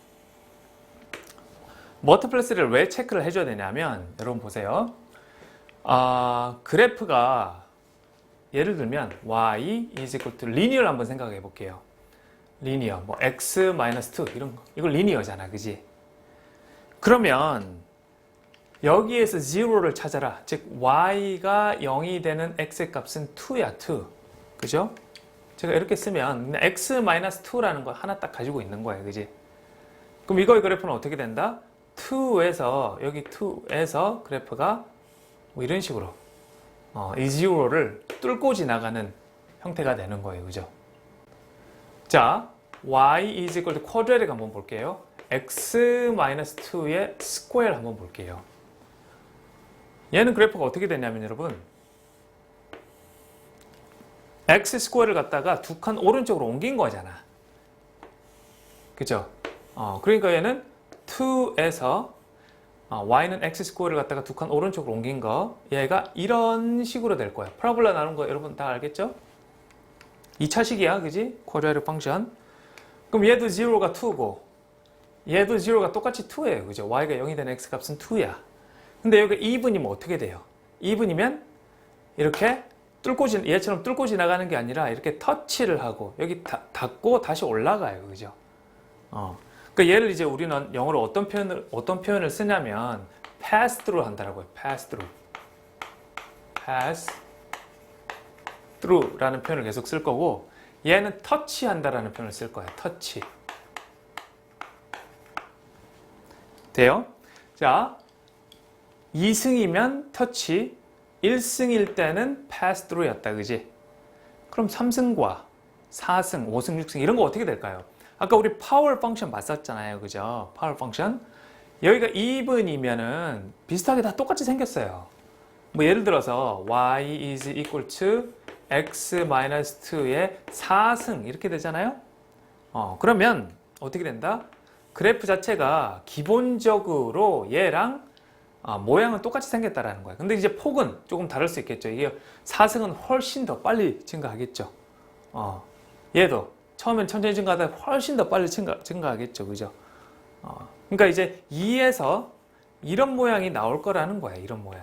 multiplicity를 왜 체크를 해줘야 되냐면 여러분 보세요. 그래프가 예를 들면 y is equal to linear 한번 생각해 볼게요. linear, 뭐 x-2 이런 거. 이거 linear잖아, 그지? 그러면 여기에서 0를 찾아라. 즉 y가 0이 되는 x의 값은 2야, 2. 그죠? 제가 이렇게 쓰면 x-2라는 거 하나 딱 가지고 있는 거예요, 그지? 그럼 이거의 그래프는 어떻게 된다? 2에서 여기 2에서 그래프가 뭐 이런 식으로 이 0를 뚫고 지나가는 형태가 되는 거예요, 그죠? 자, y is equal to quadratic 한번 볼게요. x-2의 스퀘어 한번 볼게요. 얘는 그래프가 어떻게 되냐면 여러분, x 스퀘어를 갖다가 두 칸 오른쪽으로 옮긴 거잖아. 그죠? 그러니까 얘는 2에서 y는 x 스퀘어를 갖다가 두 칸 오른쪽으로 옮긴 거, 얘가 이런 식으로 될 거야. 파라볼라 나눈 거 여러분 다 알겠죠? 2차식이야, 그지? 쿼드라틱 펑션. 그럼 얘도 0가 2고 얘도 0가 똑같이 2예요, 그죠? y가 0이 되는 x 값은 2야. 근데 여기 2분이면 어떻게 돼요? 2분이면 이렇게 얘처럼 뚫고 지나가는 게 아니라 이렇게 터치를 하고 여기 닿고 다시 올라가요, 그죠? 그러니까 얘를 이제 우리는 영어로 어떤 표현을 쓰냐면 pass through 한다라고요. pass through라는 표현을 계속 쓸 거고, 얘는 터치 한다라는 표현을 쓸 거예요. 터치. 돼요? 자, 2승이면 터치, 1승일 때는 pass through였다, 그지? 그럼 3승과 4승, 5승, 6승 이런 거 어떻게 될까요? 아까 우리 파워 펑션 봤었잖아요, 그죠? 파워 펑션. 여기가 even이면은 비슷하게 다 똑같이 생겼어요. 뭐 예를 들어서 y is equal to x-2의 4승 이렇게 되잖아요. 그러면 어떻게 된다? 그래프 자체가 기본적으로 얘랑 모양은 똑같이 생겼다라는 거예요. 근데 이제 폭은 조금 다를 수 있겠죠. 이게 4승은 훨씬 더 빨리 증가하겠죠. 얘도 처음엔 천천히 증가하다가 훨씬 더 빨리 증가하겠죠. 그죠? 그러니까 이제 2에서 이런 모양이 나올 거라는 거야. 이런 모양.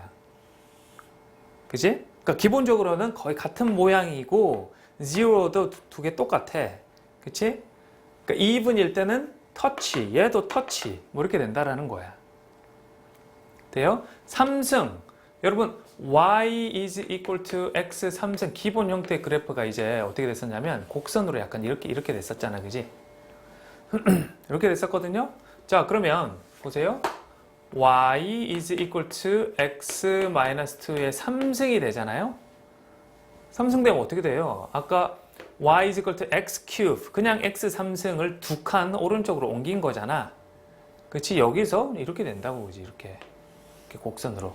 그지? 그러니까 기본적으로는 거의 같은 모양이고 0도 두 개 똑같아. 그치? 그러니까 2분일 때는 터치, 얘도 터치 뭐 이렇게 된다라는 거야. 돼요? 3승. 여러분 y is equal to x 3승 기본 형태의 그래프가 이제 어떻게 됐었냐면 곡선으로 약간 이렇게 됐었잖아, 그지? 이렇게 됐었거든요. 자, 그러면 보세요. y is equal to x-2의 3승이 되잖아요. 3승 되면 어떻게 돼요? 아까 y is equal to x cube 그냥 x 3승을 두 칸 오른쪽으로 옮긴 거잖아. 그치? 여기서 이렇게 된다고, 그지? 이렇게 곡선으로.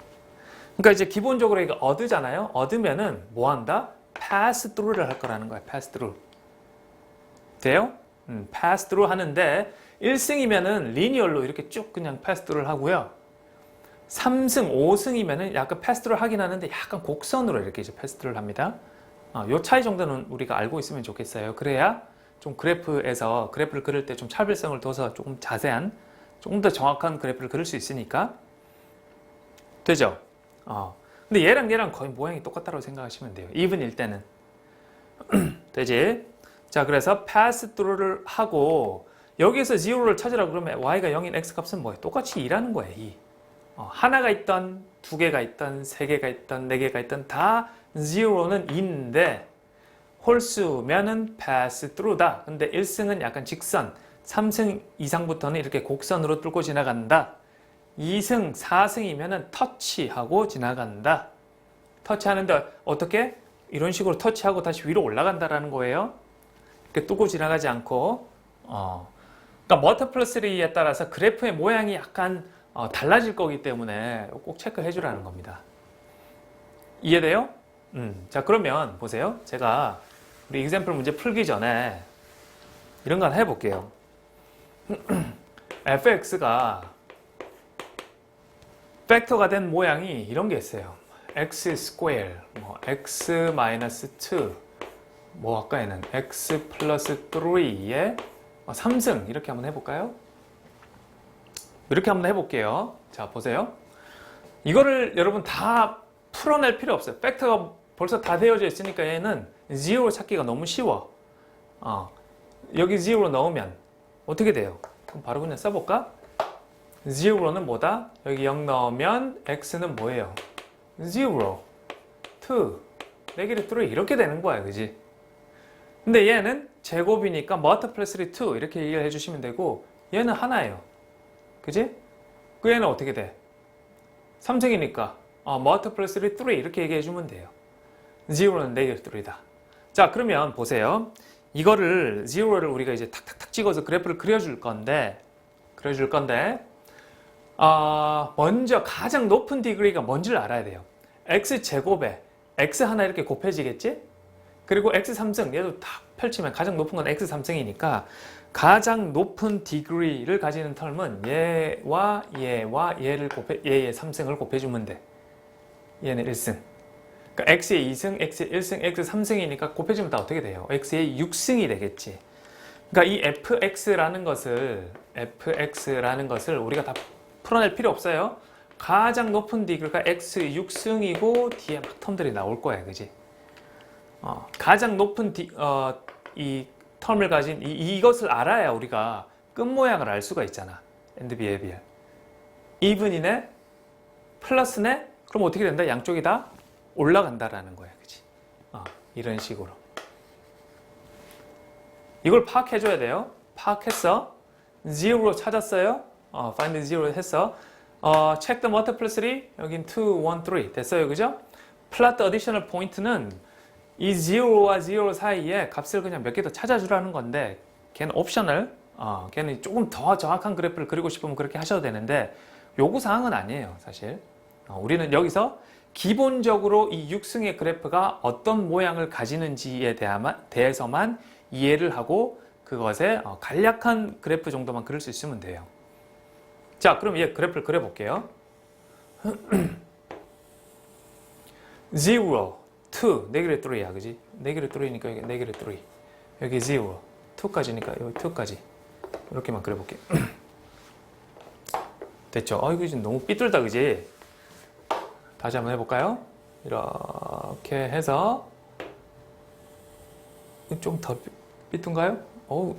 그러니까 이제 기본적으로 이거 얻으잖아요. 얻으면은 뭐 한다? pass through를 할 거라는 거야. pass through. 돼요? pass through 하는데 1승이면은 리니얼로 이렇게 쭉 그냥 pass through를 하고요. 3승, 5승이면은 약간 pass through 하긴 하는데 약간 곡선으로 이렇게 이제 pass through를 합니다. 요 차이 정도는 우리가 알고 있으면 좋겠어요. 그래야 좀 그래프에서 그래프를 그릴 때 좀 차별성을 둬서 조금 자세한, 조금 더 정확한 그래프를 그릴 수 있으니까. 되죠? 근데 얘랑 거의 모양이 똑같다고 생각하시면 돼요. even일 때는. 되지? 자, 그래서 pass through를 하고 여기에서 0를 찾으라 그러면 y가 0인 x 값은 뭐예요? 똑같이 2라는 거예요. 2. 하나가 있던, 두 개가 있던, 세 개가 있던, 네 개가 있던 다 0는 2인데 홀수면은 pass through다. 근데 1승은 약간 직선, 3승 이상부터는 이렇게 곡선으로 뚫고 지나간다. 2승, 4승이면은 터치하고 지나간다. 터치하는데 어떻게? 이런 식으로 터치하고 다시 위로 올라간다라는 거예요. 이렇게 뚫고 지나가지 않고. 그러니까 multiplicity 따라서 그래프의 모양이 약간 달라질 거기 때문에 꼭 체크해 주라는 겁니다. 이해돼요? 자, 그러면 보세요. 제가 우리 example 문제 풀기 전에 이런 거 하나 해볼게요. fx가 팩터가 된 모양이 이런 게 있어요. x square, 뭐 x-2, 뭐 아까에는 x 플러스 3의 3승 이렇게 한번 해볼까요? 이렇게 한번 해볼게요. 자, 보세요. 이거를 여러분 다 풀어낼 필요 없어요. 팩터가 벌써 다 되어져 있으니까 얘는 0 찾기가 너무 쉬워. 여기 0 넣으면 어떻게 돼요? 그럼 바로 그냥 써볼까? 0는 뭐다? 여기 0 넣으면 x는 뭐예요? 0, 2, 네게티브 3 이렇게 되는 거야, 그지? 근데 얘는 제곱이니까 multiply 3, 2 이렇게 얘기를 해주시면 되고 얘는 하나예요. 그지? 그 얘는 어떻게 돼? 3승이니까 multiply 3, 3 이렇게 얘기해주면 돼요. 0는 네게티브 3다. 자, 그러면 보세요. 이거를 0를 우리가 이제 탁탁탁 찍어서 그래프를 그려줄 건데 먼저 가장 높은 디그리가 뭔지를 알아야 돼요. x제곱에 x 하나 이렇게 곱해지겠지? 그리고 x3승 얘도 다 펼치면 가장 높은 건 x3승이니까 가장 높은 디그리를 가지는 텀은 얘와 얘를 얘의 3승을 곱해주면 돼. 얘는 1승. 그러니까 x의 2승, x의 1승, x의 3승이니까 곱해주면 다 어떻게 돼요? x의 6승이 되겠지. 그러니까 이 fx라는 것을 우리가 다 풀어낼 필요 없어요. 가장 높은 디그리가 x 6승이고 뒤에 막 텀들이 나올 거야, 그지? 가장 높은 이 텀을 가진 이것을 알아야 우리가 끝 모양을 알 수가 있잖아. end behavior. even이네, 플러스네. 그럼 어떻게 된다? 양쪽이 다 올라간다라는 거야, 그지? 이런 식으로. 이걸 파악해줘야 돼요. 파악했어. 0 찾았어요. find 0 했어. check the multiply 3. 여긴 2, 1, 3 됐어요, 그죠? plot additional point는 이 0와 0 사이에 값을 그냥 몇 개 더 찾아주라는 건데 걔는 옵셔널. 걔는 조금 더 정확한 그래프를 그리고 싶으면 그렇게 하셔도 되는데 요구사항은 아니에요, 사실. 우리는 여기서 기본적으로 이 6승의 그래프가 어떤 모양을 가지는지에 대해서만 이해를 하고 그것에 간략한 그래프 정도만 그릴 수 있으면 돼요. 자, 그럼 얘 그래프를 그려볼게요. 0, 2, 네게티브 3야, 그지? 네게티브 3니까 여기 네게티브 3. 여기 0, 2까지니까 여기 2까지. 이렇게만 그려볼게요. 됐죠? 이거 지금 너무 삐뚤다, 그지? 다시 한번 해볼까요? 이렇게 해서 좀 더 삐뚤인가요?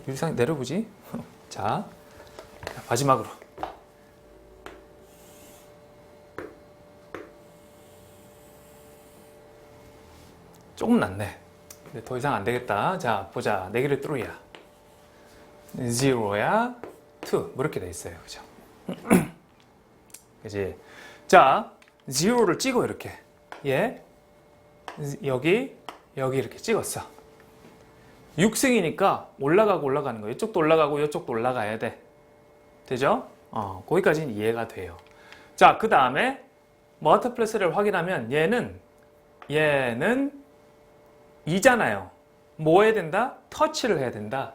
유리상 내려보지? 자, 마지막으로 조금 낫네. 근데 더 이상 안 되겠다. 자, 보자. 네게티브 3야. 0야. 2. 뭐 이렇게 돼 있어요. 그죠? 그지? 자, 0를 찍어, 이렇게. 얘, 여기 이렇게 찍었어. 6승이니까 올라가고 올라가는 거예요. 이쪽도 올라가고 이쪽도 올라가야 돼. 되죠? 거기까지는 이해가 돼요. 자, 그 다음에 멀티플러스를 확인하면 얘는 2잖아요. 뭐 해야 된다? 터치를 해야 된다.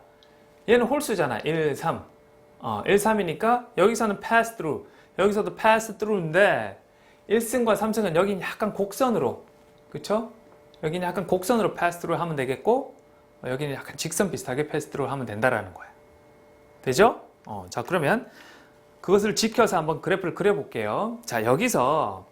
얘는 홀수잖아. 1, 3. 1, 3이니까 여기서는 pass through. 여기서도 pass through인데 1승과 3승은 여긴 약간 곡선으로. 그쵸? 여기는 약간 곡선으로 pass through 하면 되겠고 여기는 약간 직선 비슷하게 pass through 하면 된다라는 거야. 되죠? 자, 그러면 그것을 지켜서 한번 그래프를 그려볼게요. 자, 여기서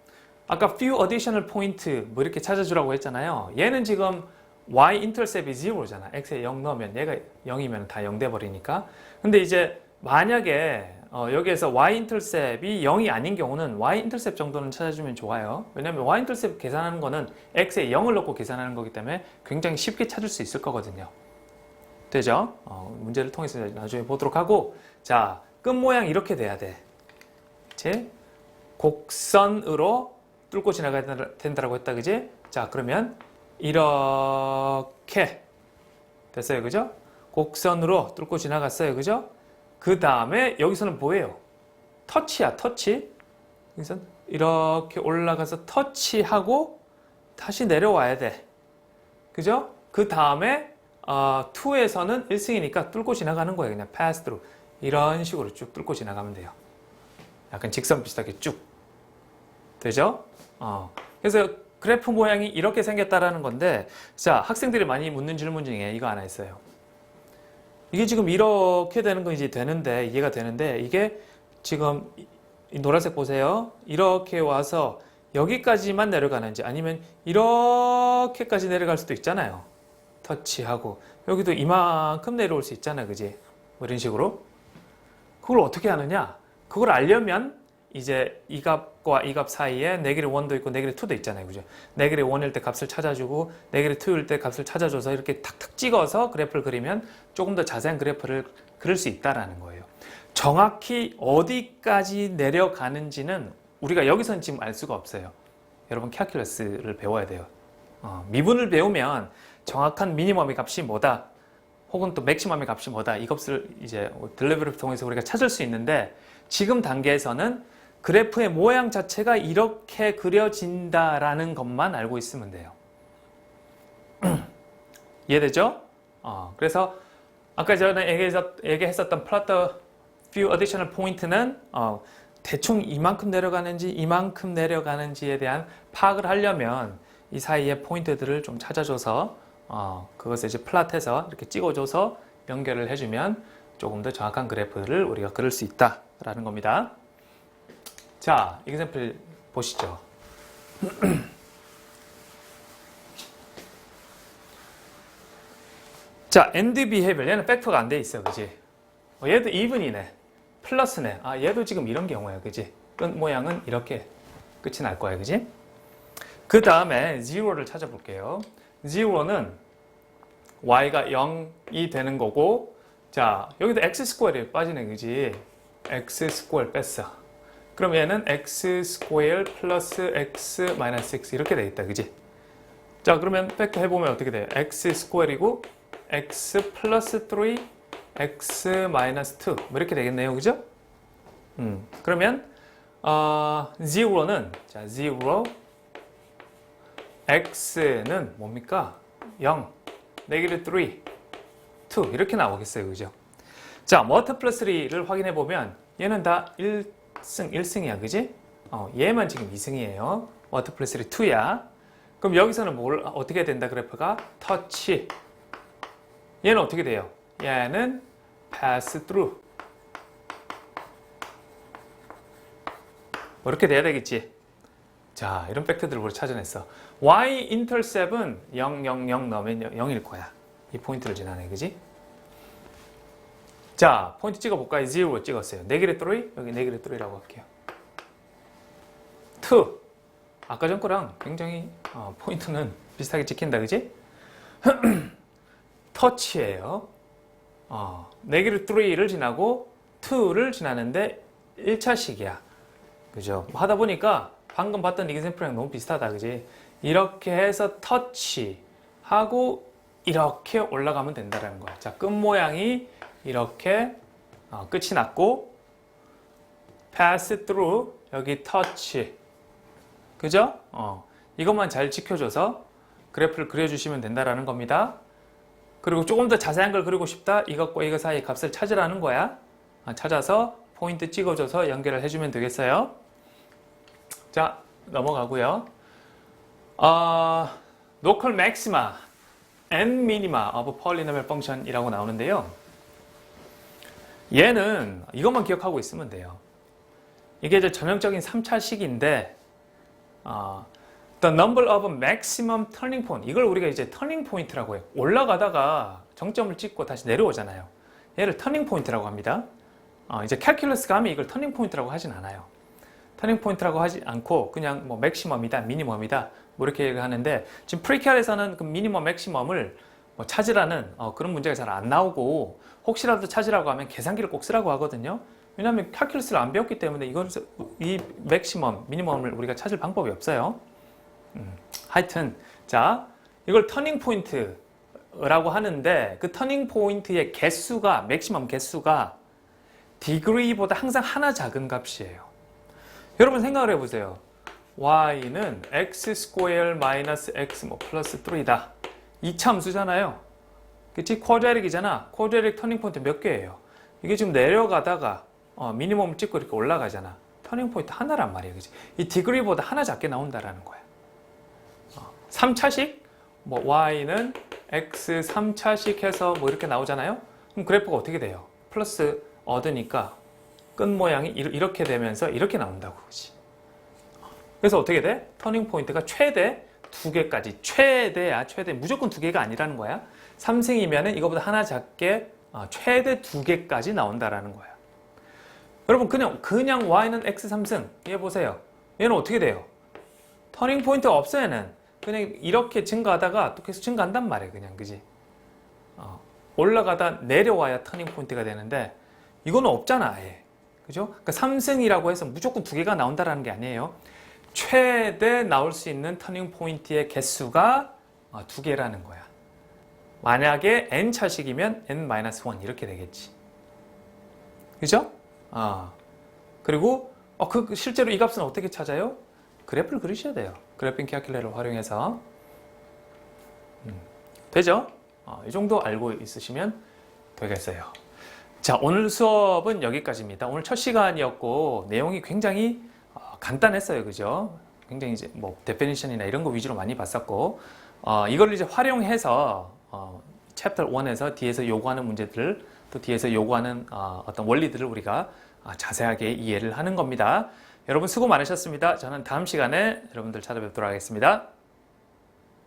아까 few additional point 뭐 이렇게 찾아주라고 했잖아요. 얘는 지금 y-intercept이 0잖아. x에 0 넣으면 얘가 0이면 다 0 돼버리니까. 근데 이제 만약에 여기에서 y-intercept이 0이 아닌 경우는 y-intercept 정도는 찾아주면 좋아요. 왜냐면 y-intercept 계산하는 거는 x에 0을 넣고 계산하는 거기 때문에 굉장히 쉽게 찾을 수 있을 거거든요. 되죠? 문제를 통해서 나중에 보도록 하고, 자, 끝 모양 이렇게 돼야 돼. 그치? 곡선으로 뚫고 지나가야 된다고 했다, 그지? 자, 그러면 이렇게 됐어요, 그죠? 곡선으로 뚫고 지나갔어요, 그죠? 그 다음에 여기서는 뭐예요? 터치야, 터치. 여기서 이렇게 올라가서 터치하고 다시 내려와야 돼, 그죠? 그 다음에 2에서는 1승이니까 뚫고 지나가는 거예요. 그냥 pass through. 이런 식으로 쭉 뚫고 지나가면 돼요. 약간 직선 비슷하게 쭉. 되죠? 그래서 그래프 모양이 이렇게 생겼다라는 건데, 자, 학생들이 많이 묻는 질문 중에 이거 하나 있어요. 이게 지금 이렇게 되는 건 이제 되는데, 이해가 되는데, 이게 지금 이 노란색 보세요. 이렇게 와서 여기까지만 내려가는지 아니면 이렇게까지 내려갈 수도 있잖아요. 터치하고 여기도 이만큼 내려올 수 있잖아, 그지? 뭐 이런 식으로. 그걸 어떻게 하느냐? 그걸 알려면 이제 이 값과 이 값 사이에 네게티브 1도 있고 네게티브 2도 있잖아요, 그죠? 네게티브 1일 때 값을 찾아주고 네게티브 2일 때 값을 찾아줘서 이렇게 탁탁 찍어서 그래프를 그리면 조금 더 자세한 그래프를 그릴 수 있다라는 거예요. 정확히 어디까지 내려가는지는 우리가 여기서는 지금 알 수가 없어요. 여러분 캘큘러스를 배워야 돼요. 미분을 배우면 정확한 미니멈의 값이 뭐다, 혹은 또 맥시멈의 값이 뭐다, 이 값을 이제 딜레버를 통해서 우리가 찾을 수 있는데, 지금 단계에서는 그래프의 모양 자체가 이렇게 그려진다라는 것만 알고 있으면 돼요. 이해되죠? 그래서 아까 전에 얘기했었던 plot the few additional point는 대충 이만큼 내려가는지 이만큼 내려가는지에 대한 파악을 하려면 이 사이의 포인트들을 좀 찾아줘서 그것을 이제 플랫해서 이렇게 찍어줘서 연결을 해주면 조금 더 정확한 그래프를 우리가 그릴 수 있다라는 겁니다. 자, example 보시죠. 자, end behavior, 얘는 팩터가 안 돼 있어, 그지? 얘도 even이네, 플러스네. 얘도 지금 이런 경우야, 그지? 끝 모양은 이렇게 끝이 날 거야, 그지? 그 다음에 zero를 찾아볼게요. zero는 y가 0이 되는 거고, 자, 여기도 x 스퀘어에 빠지네, 그지? x 스퀘어 뺐어. 그럼 얘는 x 스퀘어 플러스 x 마이너스 x 이렇게 되겠다, 그지? 자, 그러면 팩터 해보면 어떻게 돼요? x 스퀘어이고 x 플러스 3 x 마이너스 2 뭐 이렇게 되겠네요, 그죠? 그러면 zero는, 자, zero x는 뭡니까? 0 네게티브 3 2 이렇게 나오겠어요, 그죠? 자, multiply 3를 확인해 보면 얘는 다 1승이야, 그지? 얘만 지금 2승이에요. multiply 3 2야. 그럼 여기서는 뭘 어떻게 된다, 그래프가? 터치. 얘는 어떻게 돼요? 얘는 pass through. 뭐 이렇게 돼야 되겠지. 자, 이런 팩트들을 우리 찾아냈어. y-intercept은 0, 0, 0 넣으면 0일 거야. 이 포인트를 지나네, 그지? 자, 포인트 찍어볼까요? 0 찍었어요. 네게티브 3, 여기 네게티브 3라고 할게요. 2. 아까 전 거랑 굉장히 포인트는 비슷하게 찍힌다, 그지? 터치예요. 네게티브 3를 지나고 2를 지나는데 1차식이야. 그죠? 하다 보니까 방금 봤던 이그샘플이랑 너무 비슷하다, 그지? 이렇게 해서 터치하고 이렇게 올라가면 된다는 거야. 자, 끝 모양이 이렇게 끝이 났고, pass through, 여기 터치. 그죠? 이것만 잘 지켜줘서 그래프를 그려주시면 된다라는 겁니다. 그리고 조금 더 자세한 걸 그리고 싶다? 이것과 이거 사이 값을 찾으라는 거야. 찾아서 포인트 찍어줘서 연결을 해주면 되겠어요. 자, 넘어가고요. local maxima and minima of polynomial function이라고 나오는데요. 얘는 이것만 기억하고 있으면 돼요. 이게 이제 전형적인 3차식인데, the number of maximum turning point, 이걸 우리가 이제 turning point라고 해요. 올라가다가 정점을 찍고 다시 내려오잖아요. 얘를 turning point라고 합니다. 이제 캘큘러스가 하면 이걸 turning point라고 하진 않아요. 터닝 포인트라고 하지 않고 그냥 뭐 맥시멈이다, 미니멈이다 뭐 이렇게 얘기하는데, 지금 프리캘에서는 그 미니멈, 맥시멈을 뭐 찾으라는 그런 문제가 잘 안 나오고, 혹시라도 찾으라고 하면 계산기를 꼭 쓰라고 하거든요. 왜냐하면 캘큘러스를 안 배웠기 때문에 이 맥시멈, 미니멈을 우리가 찾을 방법이 없어요. 하여튼 자, 이걸 터닝 포인트라고 하는데, 그 터닝 포인트의 개수가, 맥시멈 개수가 degree보다 항상 하나 작은 값이에요. 여러분 생각을 해보세요. y는 x 스퀘어 마이너스 x 뭐 플러스 3다. 이차함수잖아요. 그치? 쿼드라틱이잖아. 쿼드라틱 터닝 포인트 몇 개예요? 이게 지금 내려가다가 미니멈 찍고 이렇게 올라가잖아. 터닝 포인트 하나란 말이에요. 그치? 이 degree보다 하나 작게 나온다라는 거야. 3차식? 뭐 y는 x 3차식 해서 뭐 이렇게 나오잖아요. 그럼 그래프가 어떻게 돼요? 플러스 얻으니까 끝 모양이 이렇게 되면서 이렇게 나온다고, 그치? 그래서 어떻게 돼? 터닝 포인트가 최대 2개까지. 최대야. 최대. 무조건 2개가 아니라는 거야. 3승이면은 이거보다 하나 작게 최대 2개까지 나온다라는 거야. 여러분 그냥 y는 x 3승. 얘 보세요. 얘는 어떻게 돼요? 터닝 포인트가 없어 얘는. 그냥 이렇게 증가하다가 또 계속 증가한단 말이에요. 그냥 그지? 올라가다 내려와야 터닝 포인트가 되는데 이거는 없잖아 아예. 그죠? 그러니까 3승이라고 해서 무조건 2개가 나온다라는 게 아니에요. 최대 나올 수 있는 터닝 포인트의 개수가 2개라는 거야. 만약에 n 차식이면 n-1 이렇게 되겠지. 그죠? 그리고 실제로 이 값은 어떻게 찾아요? 그래프를 그리셔야 돼요. 그래핑 캐큘레이터를 활용해서. 되죠? 이 정도 알고 있으시면 되겠어요. 자, 오늘 수업은 여기까지입니다. 오늘 첫 시간이었고 내용이 굉장히 간단했어요. 그죠? 굉장히 이제 뭐 데피니션이나 이런 거 위주로 많이 봤었고 이걸 이제 활용해서 챕터 1에서 뒤에서 요구하는 문제들 또 뒤에서 요구하는 어떤 원리들을 우리가 자세하게 이해를 하는 겁니다. 여러분 수고 많으셨습니다. 저는 다음 시간에 여러분들 찾아뵙도록 하겠습니다.